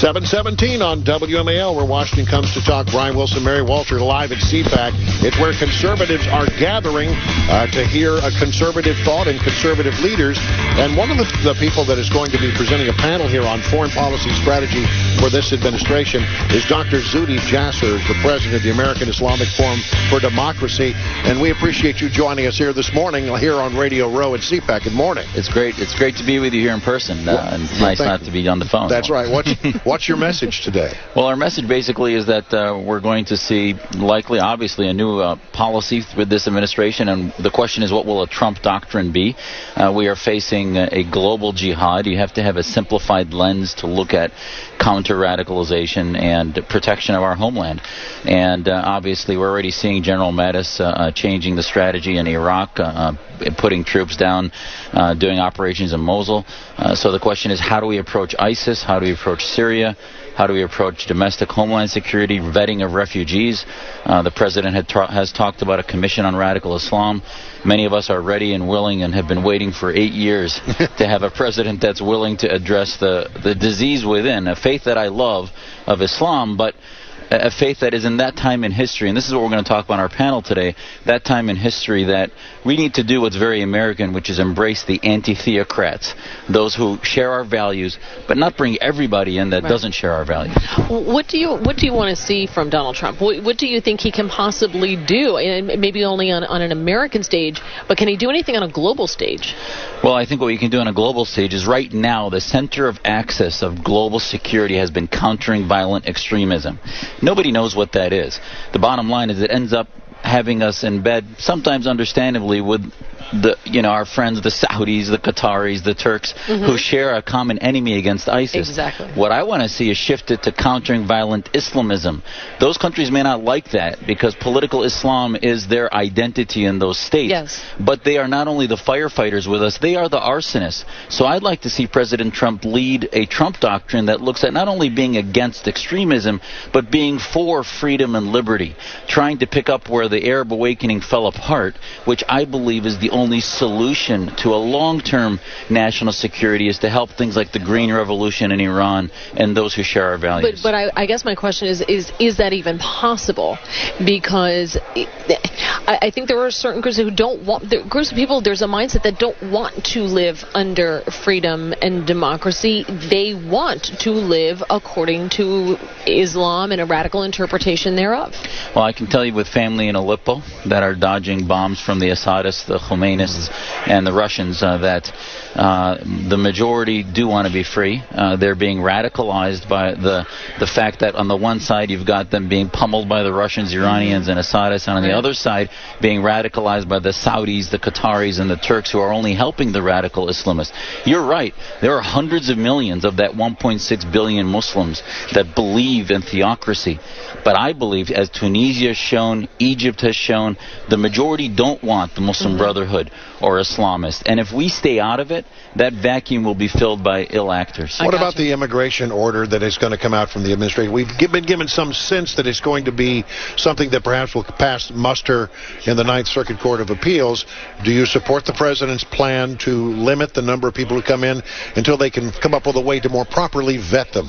717 on WMAL, where Washington comes to talk. Brian Wilson, Mary Walter, live at CPAC. It's where conservatives are gathering to hear a conservative thought and conservative leaders. And one of the people that is going to be presenting a panel here on foreign policy strategy for this administration is Dr. Zuhdi Jasser, the president of the American Islamic Forum for Democracy. And we appreciate you joining us here this morning here on Radio Row at CPAC. Good morning. It's great to be with you here in person. And it's nice not to be on the phone. That's right. What's your message today? Well, our message basically is that we're going to see obviously, a new policy with this administration, and the question is, what will a Trump doctrine be? We are facing a global jihad. You have to have a simplified lens to look at counter-radicalization and protection of our homeland. And obviously, we're already seeing General Mattis changing the strategy in Iraq, putting troops down, doing operations in Mosul. So the question is, how do we approach ISIS? How do we approach Syria? How do we approach domestic homeland security, vetting of refugees? The president has talked about a commission on radical Islam. Many of us are ready and willing and have been waiting for 8 years to have a president that's willing to address the disease within, a faith that I love of Islam, but a faith that is in that time in history, and this is what we're going to talk about on our panel today, that time in history that we need to do what's very American, which is embrace the anti-theocrats, those who share our values, but not bring everybody in that doesn't share our values. What do you want to see from Donald Trump? What do you think he can possibly do? And maybe only on an American stage, but can he do anything on a global stage? Well, I think what we can do on a global stage is right now the center of access of global security has been countering violent extremism. Nobody knows what that is. The bottom line is it ends up having us in bed, sometimes understandably, with our friends, the Saudis, the Qataris, the Turks, who share a common enemy against ISIS. Exactly. What I want to see is shifted to countering violent Islamism. Those countries may not like that because political Islam is their identity in those states. Yes. But they are not only the firefighters with us, they are the arsonists. So I'd like to see President Trump lead a Trump doctrine that looks at not only being against extremism, but being for freedom and liberty, trying to pick up where the Arab awakening fell apart, which I believe is the only solution to a long-term national security, is to help things like the Green Revolution in Iran and those who share our values. But I guess my question is that even possible? Because I think there are certain groups who don't want, groups of people, there's a mindset that don't want to live under freedom and democracy. They want to live according to Islam and a radical interpretation thereof. Well, I can tell you with family in Aleppo that are dodging bombs from the Assadists, the Khomeinists, and the Russians, that the majority do want to be free. They're being radicalized by the fact that on the one side you've got them being pummeled by the Russians, Iranians, and Assadists, and on the other side being radicalized by the Saudis, the Qataris, and the Turks, who are only helping the radical Islamists. You're right. There are hundreds of millions of that 1.6 billion Muslims that believe in theocracy. But I believe, as Tunisia has shown, Egypt has shown, the majority don't want the Muslim Brotherhood or Islamists. And if we stay out of it, that vacuum will be filled by ill actors. What about the immigration order that is going to come out from the administration? We've been given some sense that it's going to be something that perhaps will pass muster in the Ninth Circuit Court of Appeals. Do you support the president's plan to limit the number of people who come in until they can come up with a way to more properly vet them?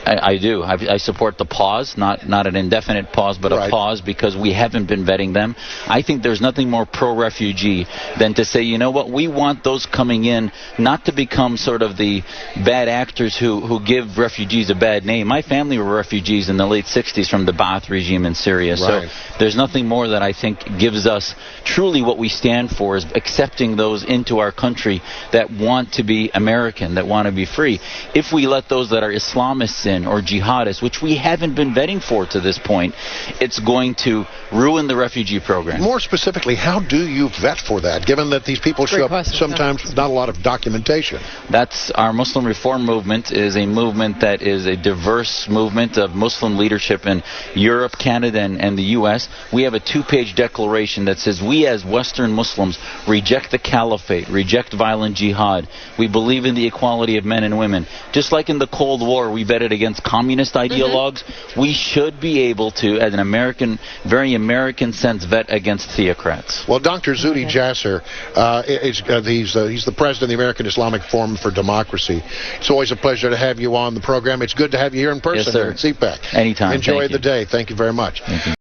I do. I support the pause, not an indefinite pause, but a pause, because we haven't been vetting them. I think there's nothing more pro-refugee than to say, you know what, we want those coming in not to become sort of the bad actors who give refugees a bad name. My family were refugees in the late 60s from the Ba'ath regime in Syria. So there's nothing more that I think gives us truly what we stand for, is accepting those into our country that want to be American, that want to be free. If we let those that are Islamists in or jihadists, which we haven't been vetting for to this point, it's going to ruin the refugee program. More specifically, how do you vet for that, given that these people show up sometimes with not a lot of documentation? That's our Muslim Reform Movement, is a movement that is a diverse movement of Muslim leadership in Europe, Canada, and the U.S. We have a 2-page declaration that says we as Western Muslims reject the caliphate, reject violent jihad. We believe in the equality of men and women. Just like in the Cold War, we vetted against communist ideologues, we should be able to, as an American, very American American sense, vet against theocrats. Well, Dr. Zuhdi Jasser, he's the president of the American Islamic Forum for Democracy. It's always a pleasure to have you on the program. It's good to have you here in person. Yes, sir. At CPAC. Anytime. Enjoy the day. Thank you very much. Thank you.